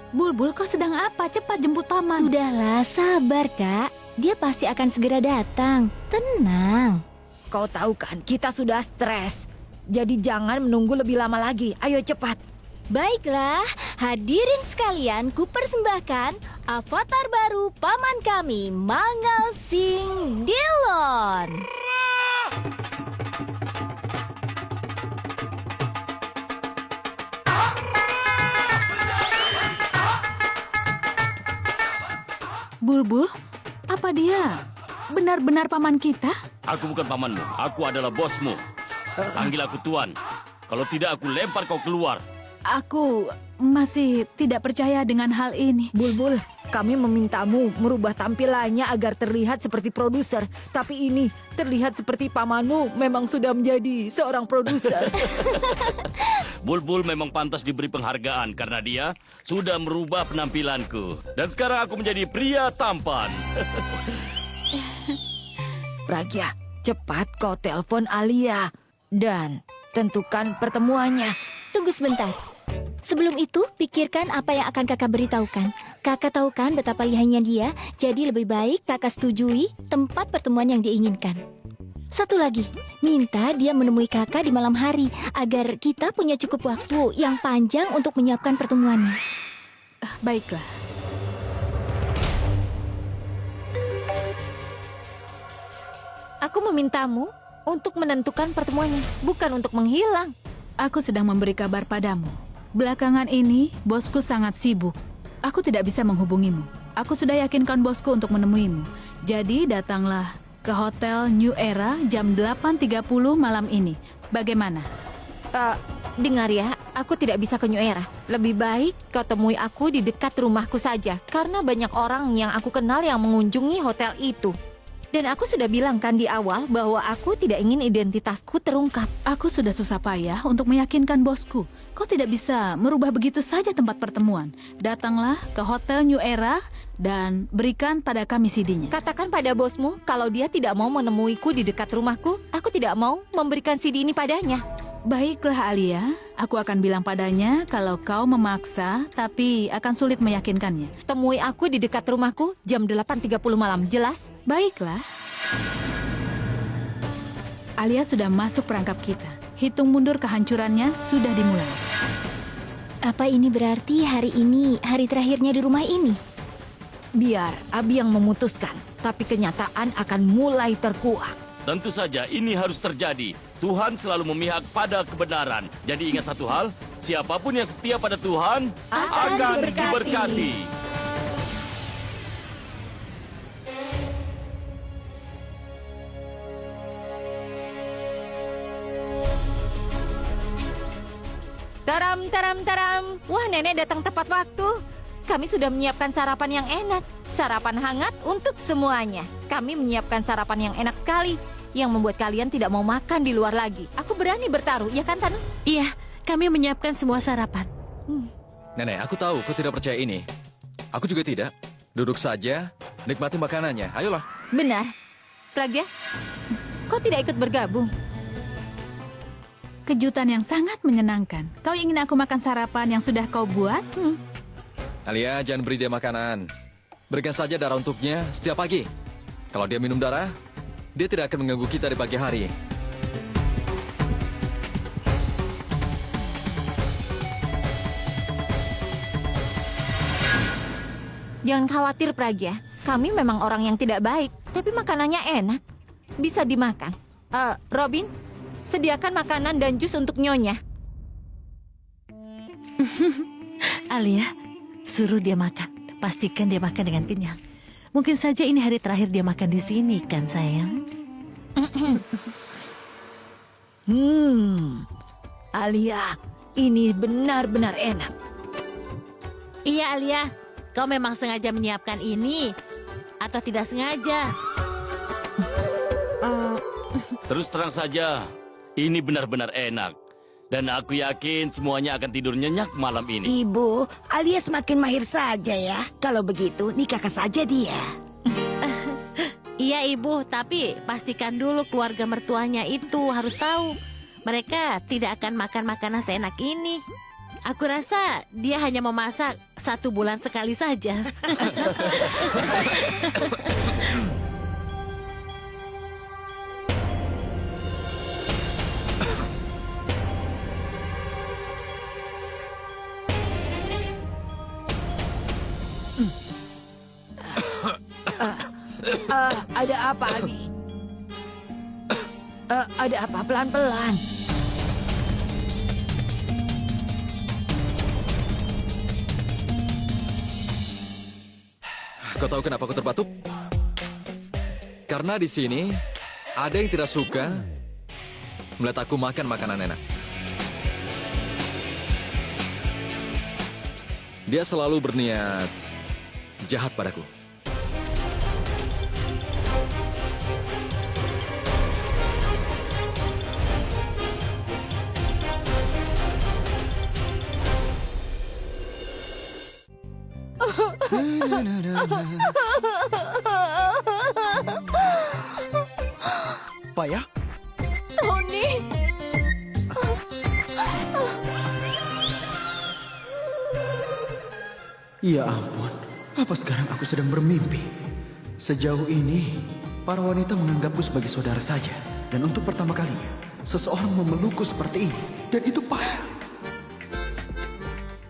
Bulbul, kau sedang apa? Cepat jemput paman. Sudahlah, sabar kak. Dia pasti akan segera datang. Tenang. Kau tahu kan, kita sudah stres. Jadi jangan menunggu lebih lama lagi. Ayo cepat. Baiklah, hadirin sekalian, kupersembahkan avatar baru paman kami, Mangal Sing Dilon. Bulbul, apa dia? Benar-benar paman kita? Aku bukan pamanmu, aku adalah bosmu. Panggil aku Tuan. Kalau tidak aku lempar kau keluar. Aku masih tidak percaya dengan hal ini. Bulbul, kami memintamu merubah tampilannya agar terlihat seperti produser. Tapi ini terlihat seperti pamanmu memang sudah menjadi seorang produser. Bulbul memang pantas diberi penghargaan karena dia sudah merubah penampilanku. Dan sekarang aku menjadi pria tampan. Pragya, cepat kau telepon Alia. Dan tentukan pertemuannya. Tunggu sebentar. Sebelum itu, pikirkan apa yang akan kakak beritahukan. Kakak tahu kan betapa lihainya dia, jadi lebih baik kakak setujui tempat pertemuan yang dia inginkan. Satu lagi, minta dia menemui kakak di malam hari agar kita punya cukup waktu yang panjang untuk menyiapkan pertemuannya. Baiklah. Aku memintamu untuk menentukan pertemuannya, bukan untuk menghilang. Aku sedang memberi kabar padamu. Belakangan ini, bosku sangat sibuk. Aku tidak bisa menghubungimu. Aku sudah yakinkan bosku untuk menemuimu. Jadi datanglah ke Hotel New Era jam 8.30 malam ini. Bagaimana? Dengar ya, aku tidak bisa ke New Era. Lebih baik kau temui aku di dekat rumahku saja. Karena banyak orang yang aku kenal yang mengunjungi hotel itu. Dan aku sudah bilang kan di awal bahwa aku tidak ingin identitasku terungkap. Aku sudah susah payah untuk meyakinkan bosku. Kau tidak bisa merubah begitu saja tempat pertemuan. Datanglah ke Hotel New Era dan berikan pada kami CD-nya. Katakan pada bosmu kalau dia tidak mau menemuiku di dekat rumahku, aku tidak mau memberikan CD ini padanya. Baiklah Alia, aku akan bilang padanya kalau kau memaksa tapi akan sulit meyakinkannya. Temui aku di dekat rumahku jam 8.30 malam, jelas? Baiklah. Alia sudah masuk perangkap kita. Hitung mundur kehancurannya sudah dimulai. Apa ini berarti hari ini hari terakhirnya di rumah ini? Biar Abi yang memutuskan, tapi kenyataan akan mulai terkuak. Tentu saja ini harus terjadi. Tuhan selalu memihak pada kebenaran. Jadi ingat satu hal, siapapun yang setia pada Tuhan akan diberkati. Taram, taram, taram. Wah, nenek datang tepat waktu. Kami sudah menyiapkan sarapan yang enak. Sarapan hangat untuk semuanya. Kami menyiapkan sarapan yang enak sekali. Yang membuat kalian tidak mau makan di luar lagi. Aku berani bertaruh, ya kan Tanu? Iya, kami menyiapkan semua sarapan. Nenek, aku tahu kau tidak percaya ini. Aku juga tidak. Duduk saja, nikmati makanannya. Ayolah. Benar. Pragya, kau tidak ikut bergabung? Kejutan yang sangat menyenangkan. Kau ingin aku makan sarapan yang sudah kau buat? Alia, jangan beri dia makanan. Berikan saja darah untuknya setiap pagi. Kalau dia minum darah, dia tidak akan mengganggu kita di pagi hari. Jangan khawatir, Pragya. Kami memang orang yang tidak baik, tapi makanannya enak. Bisa dimakan. Robin, sediakan makanan dan jus untuk Nyonya. Alia, suruh dia makan. Pastikan dia makan dengan kenyang. Mungkin saja ini hari terakhir dia makan di sini, kan sayang? Alia, ini benar-benar enak. Iya, Alia. Kau memang sengaja menyiapkan ini atau tidak sengaja? Terus terang saja, ini benar-benar enak. Dan aku yakin semuanya akan tidur nyenyak malam ini. Ibu, Alia semakin mahir saja ya. Kalau begitu, nikahkan saja dia. Iya, Ibu. Tapi pastikan dulu keluarga mertuanya itu harus tahu. Mereka tidak akan makan makanan seenak ini. Aku rasa dia hanya memasak 1 bulan sekali saja. Ada apa, Abi? Ada apa? Pelan-pelan. Kau tahu kenapa aku terbatuk? Karena di sini ada yang tidak suka melihat aku makan makanan enak. Dia selalu berniat jahat padaku. Payah? Roni, Ya ampun, apa sekarang aku sedang bermimpi? Sejauh ini, para wanita menganggapku sebagai saudara saja. Dan untuk pertama kalinya, seseorang memelukku seperti ini. Dan itu Payah.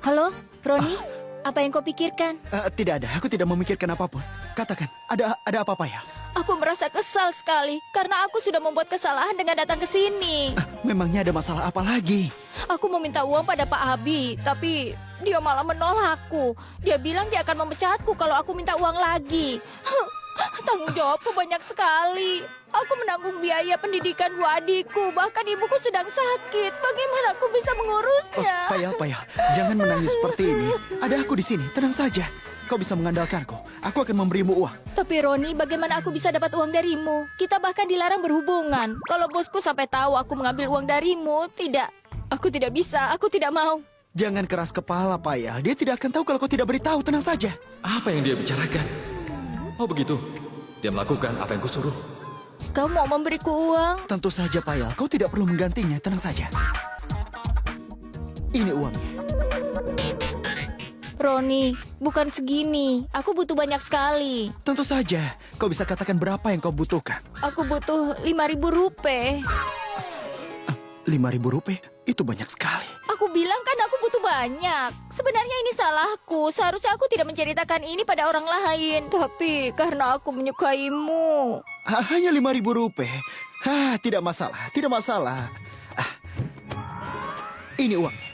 halo, Roni, apa yang kau pikirkan? Tidak ada, aku tidak memikirkan apapun. Katakan, ada apa Payah? Aku merasa kesal sekali karena aku sudah membuat kesalahan dengan datang ke sini. Memangnya ada masalah apa lagi? Aku meminta uang pada Pak Abi, tapi dia malah menolakku. Dia bilang dia akan memecatku kalau aku minta uang lagi. Tanggung jawabku banyak sekali. Aku menanggung biaya pendidikan 2 adikku, bahkan ibuku sedang sakit. Bagaimana aku bisa mengurusnya? Payah, jangan menangis seperti ini. Ada aku di sini, tenang saja. Kau bisa mengandalkanku. Aku akan memberimu uang. Tapi Roni, bagaimana aku bisa dapat uang darimu? Kita bahkan dilarang berhubungan. Kalau bosku sampai tahu aku mengambil uang darimu, tidak. Aku tidak bisa, aku tidak mau. Jangan keras kepala, Payah. Dia tidak akan tahu kalau kau tidak beritahu, tenang saja. Apa yang dia bicarakan? Oh begitu. Dia melakukan apa yang kusuruh. Kau mau memberiku uang? Tentu saja, Payah. Kau tidak perlu menggantinya, tenang saja. Ini uangnya. Roni, bukan segini. Aku butuh banyak sekali. Tentu saja. Kau bisa katakan berapa yang kau butuhkan. Aku butuh 5.000 rupiah. 5.000 rupiah? Itu banyak sekali. Aku bilang kan aku butuh banyak. Sebenarnya ini salahku. Seharusnya aku tidak menceritakan ini pada orang lain. Tapi karena aku menyukaimu. Hanya 5.000 rupiah. Tidak masalah, tidak masalah. Ini uangnya.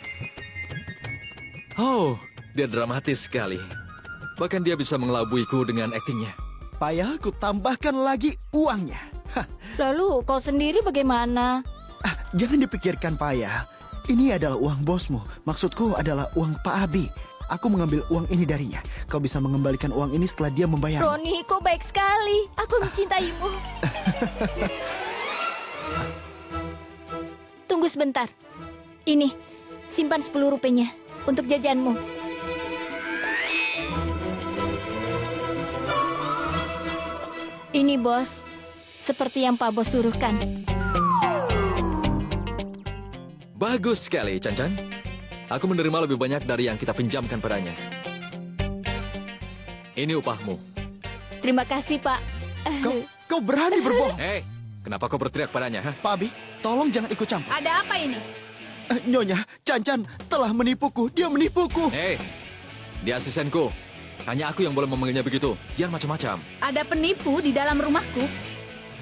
Oh, dia dramatis sekali. Bahkan dia bisa mengelabuiku dengan aktingnya. Payah, aku tambahkan lagi uangnya. Lalu kau sendiri bagaimana? Jangan dipikirkan, Payah. Ini adalah uang bosmu. Maksudku adalah uang Pak Abi. Aku mengambil uang ini darinya. Kau bisa mengembalikan uang ini setelah dia membayar. Roni, kau baik sekali. Aku mencintaimu. Tunggu sebentar. Ini, simpan 10 rupiahnya untuk jajanmu. Ini, bos. Seperti yang Pak Bos suruhkan. Bagus sekali, Chan-Chan. Aku menerima lebih banyak dari yang kita pinjamkan padanya. Ini upahmu. Terima kasih, Pak. Kau berani berbohong. Kenapa kau berteriak padanya? Pak Abi, tolong jangan ikut campur. Ada apa ini? Nyonya, Chan-Chan telah menipuku. Dia menipuku. Dia asistenku. Hanya aku yang boleh memanggilnya begitu. Jangan macam-macam. Ada penipu di dalam rumahku.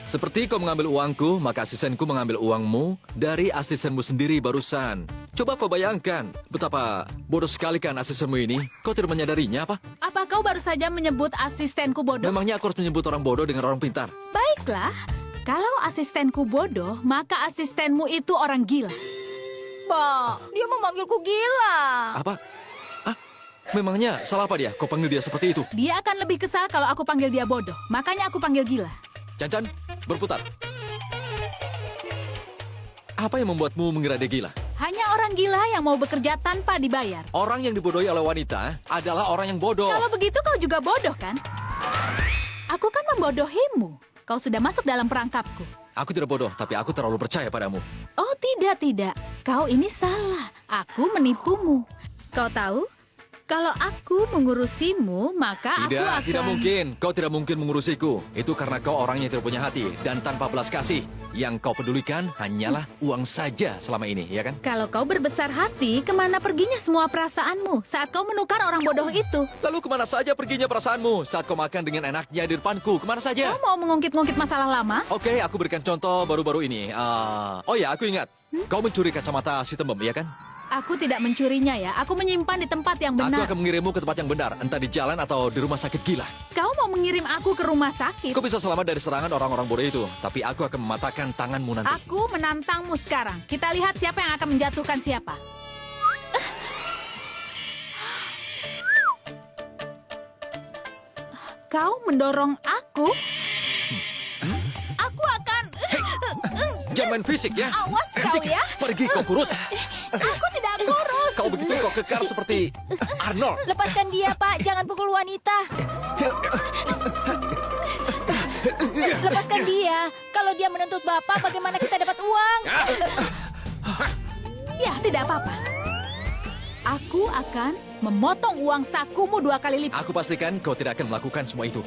Seperti kau mengambil uangku, maka asistenku mengambil uangmu dari asistenmu sendiri barusan. Coba kau bayangkan, betapa bodoh sekali kan asistenmu ini. Kau tidak menyadarinya apa? Apa kau baru saja menyebut asistenku bodoh? Memangnya aku harus menyebut orang bodoh dengan orang pintar? Baiklah, kalau asistenku bodoh, maka asistenmu itu orang gila. Pak, dia memanggilku gila. Apa? Memangnya salah apa dia? Kau panggil dia seperti itu? Dia akan lebih kesal kalau aku panggil dia bodoh. Makanya aku panggil gila. Chan-Chan, berputar. Apa yang membuatmu mengira dia gila? Hanya orang gila yang mau bekerja tanpa dibayar. Orang yang dibodohi oleh wanita adalah orang yang bodoh. Kalau begitu kau juga bodoh kan? Aku kan membodohimu. Kau sudah masuk dalam perangkapku. Aku tidak bodoh, tapi aku terlalu percaya padamu. Oh tidak. Kau ini salah. Aku menipumu. Kau tahu? Kalau aku mengurusimu, maka aku akan... Tidak mungkin. Kau tidak mungkin mengurusiku. Itu karena kau orang yang tidak punya hati dan tanpa belas kasih. Yang kau pedulikan hanyalah uang saja selama ini, ya kan? Kalau kau berbesar hati, kemana perginya semua perasaanmu saat kau menukar orang bodoh itu? Lalu kemana saja perginya perasaanmu saat kau makan dengan enaknya di depanku? Kemana saja? Kau mau mengungkit-ngungkit masalah lama? Oke, aku berikan contoh baru-baru ini. Oh ya, aku ingat. Kau mencuri kacamata si tembem, ya kan? Aku tidak mencurinya ya. Aku menyimpan di tempat yang Aku benar. akan mengirimmu ke tempat yang benar, entah di jalan atau di rumah sakit gila. Kau mau mengirim aku ke rumah sakit? Kau bisa selamat dari serangan orang-orang bodoh itu, tapi aku akan mematahkan tanganmu nanti. Aku menantangmu sekarang. Kita lihat siapa yang akan menjatuhkan siapa. Kau mendorong aku? Aku akan... Jangan main fisik ya. Awas kau ya. Pergi kau kurus. Aku tidak kurus. Kau begitu kau kekar seperti Arnold. Lepaskan dia, Pak. Jangan pukul wanita. Lepaskan dia. Kalau dia menuntut Bapak, bagaimana kita dapat uang? Ya, tidak apa-apa. Aku akan memotong uang sakumu 2 kali lipat. Aku pastikan kau tidak akan melakukan semua itu.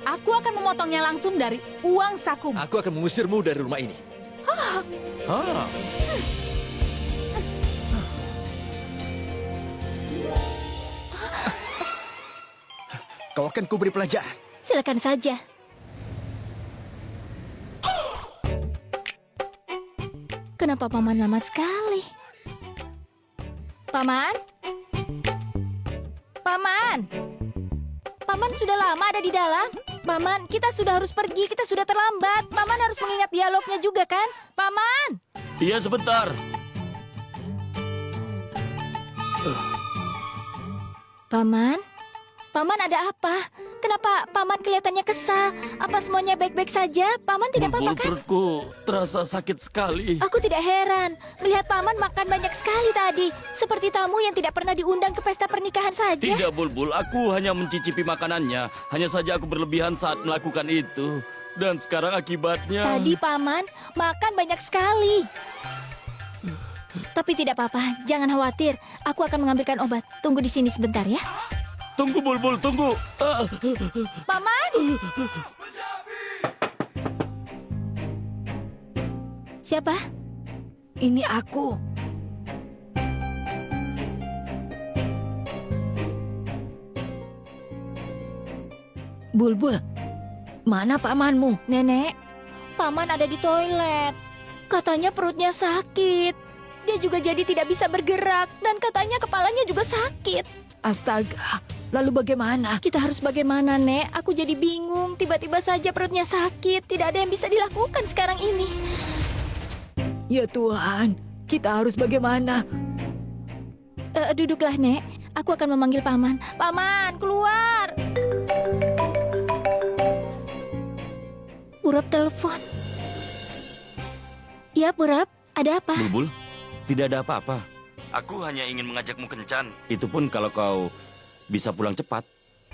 Aku akan memotongnya langsung dari uang sakumu. Aku akan mengusirmu dari rumah ini. Kau akan kuberi pelajaran. Silakan saja. Kenapa Paman lama sekali? Paman? Paman? Paman sudah lama ada di dalam. Paman, kita sudah harus pergi, kita sudah terlambat. Paman harus mengingat dialognya juga kan? Paman! Iya, sebentar. Paman? Paman ada apa? Kenapa Paman kelihatannya kesal? Apa semuanya baik-baik saja? Paman tidak apa-apa Bulbul, kan? perutku terasa sakit sekali. Aku tidak heran melihat Paman makan banyak sekali tadi. Seperti tamu yang tidak pernah diundang ke pesta pernikahan saja. Tidak, Bulbul. Aku hanya mencicipi makanannya. Hanya saja aku berlebihan saat melakukan itu. Dan sekarang akibatnya... Tadi Paman makan banyak sekali. Tapi tidak apa-apa, jangan khawatir. Aku akan mengambilkan obat. Tunggu di sini sebentar ya. Tunggu, Bulbul, tunggu. Paman! Siapa? Ini aku. Bulbul, mana pamanmu? Nenek, Paman ada di toilet. Katanya perutnya sakit. Dia juga jadi tidak bisa bergerak. Dan katanya kepalanya juga sakit. Astaga, lalu bagaimana? Kita harus bagaimana, Nek? Aku jadi bingung. Tiba-tiba saja perutnya sakit. Tidak ada yang bisa dilakukan sekarang ini. Ya Tuhan, kita harus bagaimana? Duduklah, Nek. Aku akan memanggil Paman. Paman, keluar! Purap telepon. Ya, Purap. Ada apa? Bulbul, tidak ada apa-apa. Aku hanya ingin mengajakmu kencan. Itu pun kalau kau bisa pulang cepat.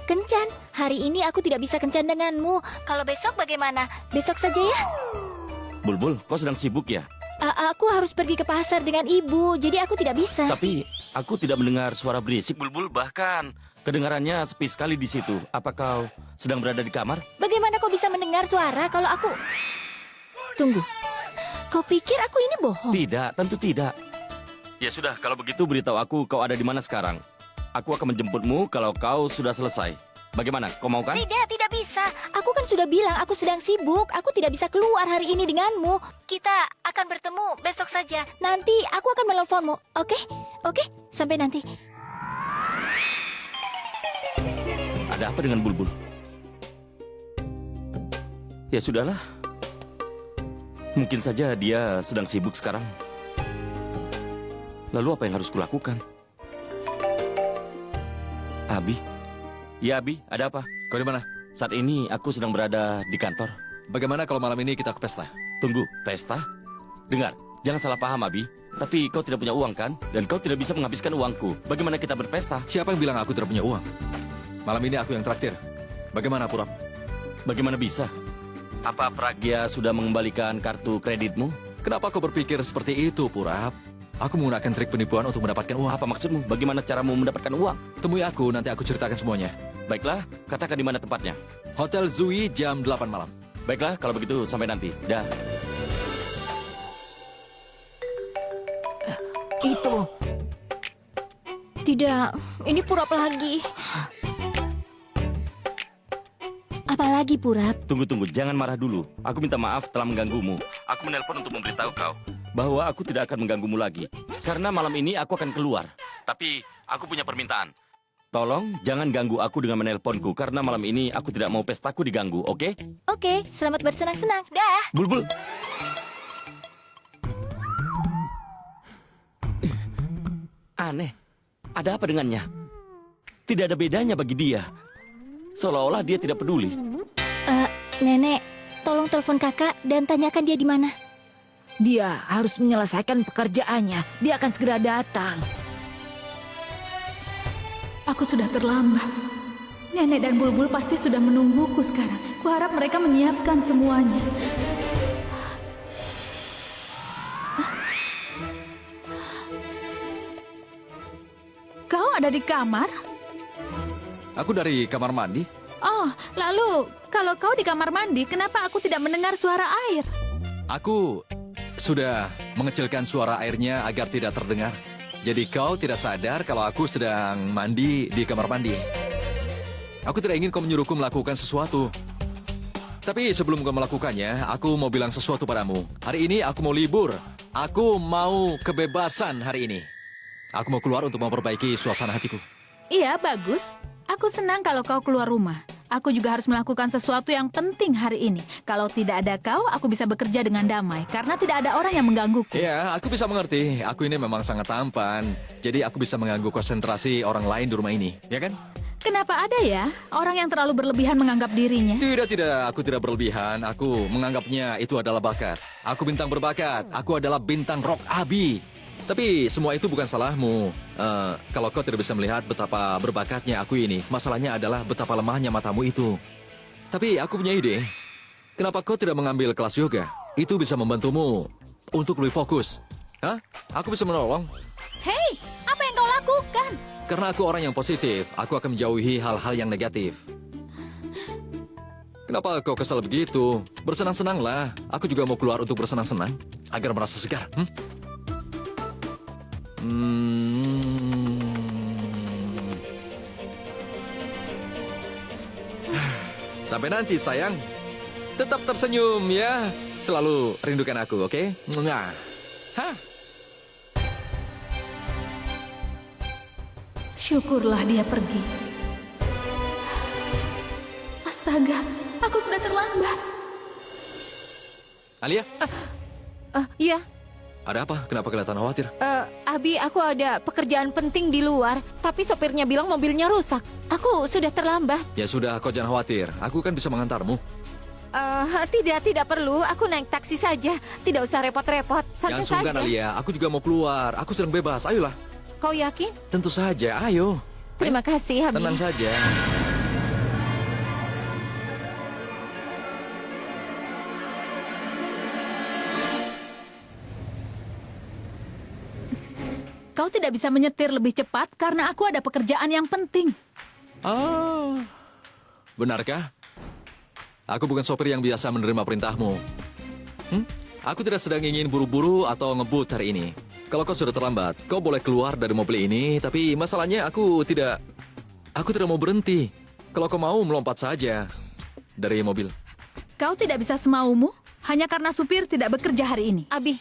Kencan, hari ini aku tidak bisa kencan denganmu. Kalau besok bagaimana? Besok saja ya? Bulbul, kau sedang sibuk ya? Aku harus pergi ke pasar dengan ibu, jadi aku tidak bisa. Tapi aku tidak mendengar suara berisik, Bulbul. Bahkan kedengarannya sepi sekali di situ. Apa kau sedang berada di kamar? Bagaimana kau bisa mendengar suara kalau aku... Tunggu, kau pikir aku ini bohong? Tidak, tentu tidak. Ya sudah, kalau begitu beritahu aku kau ada di mana sekarang. Aku akan menjemputmu kalau kau sudah selesai. Bagaimana, kau mau kan? Tidak bisa. Aku kan sudah bilang aku sedang sibuk. Aku tidak bisa keluar hari ini denganmu. Kita akan bertemu besok saja. Nanti aku akan menelponmu. Oke? Oke? Sampai nanti. Ada apa dengan Bulbul? Ya sudahlah. Mungkin saja dia sedang sibuk sekarang. Lalu apa yang harus kulakukan? Abi? Ya Abi, ada apa? Kau di mana? Saat ini aku sedang berada di kantor. Bagaimana kalau malam ini kita ke pesta? Tunggu, pesta? Dengar, jangan salah paham Abi. Tapi kau tidak punya uang kan? Dan kau tidak bisa menghabiskan uangku. Bagaimana kita berpesta? Siapa yang bilang aku tidak punya uang? Malam ini aku yang traktir. Bagaimana, Purap? Bagaimana bisa? Apa Pragya sudah mengembalikan kartu kreditmu? Kenapa kau berpikir seperti itu, Purap? Aku menggunakan trik penipuan untuk mendapatkan uang. Apa maksudmu? Bagaimana caramu mendapatkan uang? Temui aku, nanti aku ceritakan semuanya. Baiklah, katakan di mana tempatnya. Hotel Zui jam 8 malam. Baiklah, kalau begitu sampai nanti. Dah. Itu. Tidak, ini Purap lagi. Apalagi Purap? Tunggu, jangan marah dulu. Aku minta maaf telah mengganggumu. Aku menelpon untuk memberitahu kau bahwa aku tidak akan mengganggumu lagi. Karena malam ini aku akan keluar. Tapi aku punya permintaan. Tolong jangan ganggu aku dengan menelponku karena malam ini aku tidak mau pestaku diganggu, oke? Oke, selamat bersenang-senang. Dah. Bulbul. Aneh. Ada apa dengannya? Tidak ada bedanya bagi dia. Seolah-olah dia tidak peduli. Nenek, tolong telepon kakak dan tanyakan dia di mana. Dia harus menyelesaikan pekerjaannya. Dia akan segera datang. Aku sudah terlambat. Nenek dan Bulbul pasti sudah menungguku sekarang. Kuharap mereka menyiapkan semuanya. Kau ada di kamar? Aku dari kamar mandi. Oh, lalu kalau kau di kamar mandi, kenapa aku tidak mendengar suara air? Aku sudah mengecilkan suara airnya agar tidak terdengar. Jadi kau tidak sadar kalau aku sedang mandi di kamar mandi. Aku tidak ingin kau menyuruhku melakukan sesuatu. Tapi sebelum kau melakukannya, aku mau bilang sesuatu padamu. Hari ini aku mau libur. Aku mau kebebasan hari ini. Aku mau keluar untuk memperbaiki suasana hatiku. Iya, bagus. Aku senang kalau kau keluar rumah. Aku juga harus melakukan sesuatu yang penting hari ini. Kalau tidak ada kau, aku bisa bekerja dengan damai. Karena tidak ada orang yang menggangguku. Ya, aku bisa mengerti. Aku ini memang sangat tampan. Jadi aku bisa mengganggu konsentrasi orang lain di rumah ini. Ya kan? Kenapa ada ya orang yang terlalu berlebihan menganggap dirinya? Tidak. Aku tidak berlebihan. Aku menganggapnya itu adalah bakat. Aku bintang berbakat. Aku adalah bintang rock Abi. Tapi semua itu bukan salahmu. Kalau kau tidak bisa melihat betapa berbakatnya aku ini, masalahnya adalah betapa lemahnya matamu itu. Tapi aku punya ide. Kenapa kau tidak mengambil kelas yoga? Itu bisa membantumu untuk lebih fokus. Hah? Aku bisa menolong. Hei, apa yang kau lakukan? Karena aku orang yang positif, aku akan menjauhi hal-hal yang negatif. Kenapa kau kesal begitu? Bersenang-senanglah. Aku juga mau keluar untuk bersenang-senang agar merasa segar. Sampai nanti, sayang. Tetap tersenyum ya. Selalu rindukan aku, oke? Mwah. Hah? Syukurlah dia pergi. Astaga, aku sudah terlambat. Alia, Iya, ada apa? Kenapa kelihatan khawatir? Abi, aku ada pekerjaan penting di luar, tapi sopirnya bilang mobilnya rusak. Aku sudah terlambat. Ya sudah, kau jangan khawatir. Aku kan bisa mengantarmu. Tidak perlu. Aku naik taksi saja. Tidak usah repot-repot. Santai Jangan sungkan, saja. Alia. Aku juga mau keluar. Aku sedang bebas. Ayolah. Kau yakin? Tentu saja. Ayo. Terima kasih, Abi. Tenang saja. Kau tidak bisa menyetir lebih cepat karena aku ada pekerjaan yang penting. Benarkah? Aku bukan sopir yang biasa menerima perintahmu. Aku tidak sedang ingin buru-buru atau ngebut hari ini. Kalau kau sudah terlambat, kau boleh keluar dari mobil ini, tapi masalahnya aku tidak mau berhenti. Kalau kau mau, melompat saja dari mobil. Kau tidak bisa semaumu hanya karena supir tidak bekerja hari ini. Abi,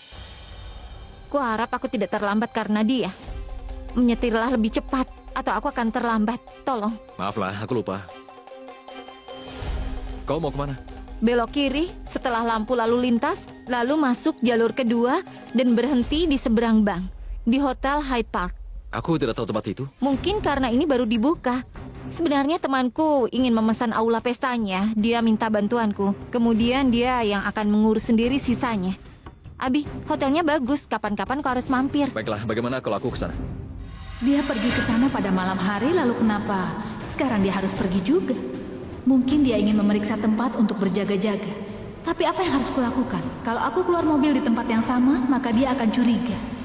ku harap aku tidak terlambat karena dia. Menyetirlah lebih cepat, atau aku akan terlambat. Tolong. Maaflah, aku lupa. Kau mau kemana? Belok kiri setelah lampu lalu lintas, lalu masuk jalur kedua dan berhenti di seberang bank, di Hotel Hyde Park. Aku tidak tahu tempat itu. Mungkin karena ini baru dibuka. Sebenarnya temanku ingin memesan aula pestanya. Dia minta bantuanku. Kemudian dia yang akan mengurus sendiri sisanya. Abi, hotelnya bagus. Kapan-kapan kau harus mampir. Baiklah, bagaimana kalau aku ke sana? Dia pergi ke sana pada malam hari, lalu kenapa sekarang dia harus pergi juga? Mungkin dia ingin memeriksa tempat untuk berjaga-jaga. Tapi apa yang harus kulakukan? Kalau aku keluar mobil di tempat yang sama, maka dia akan curiga.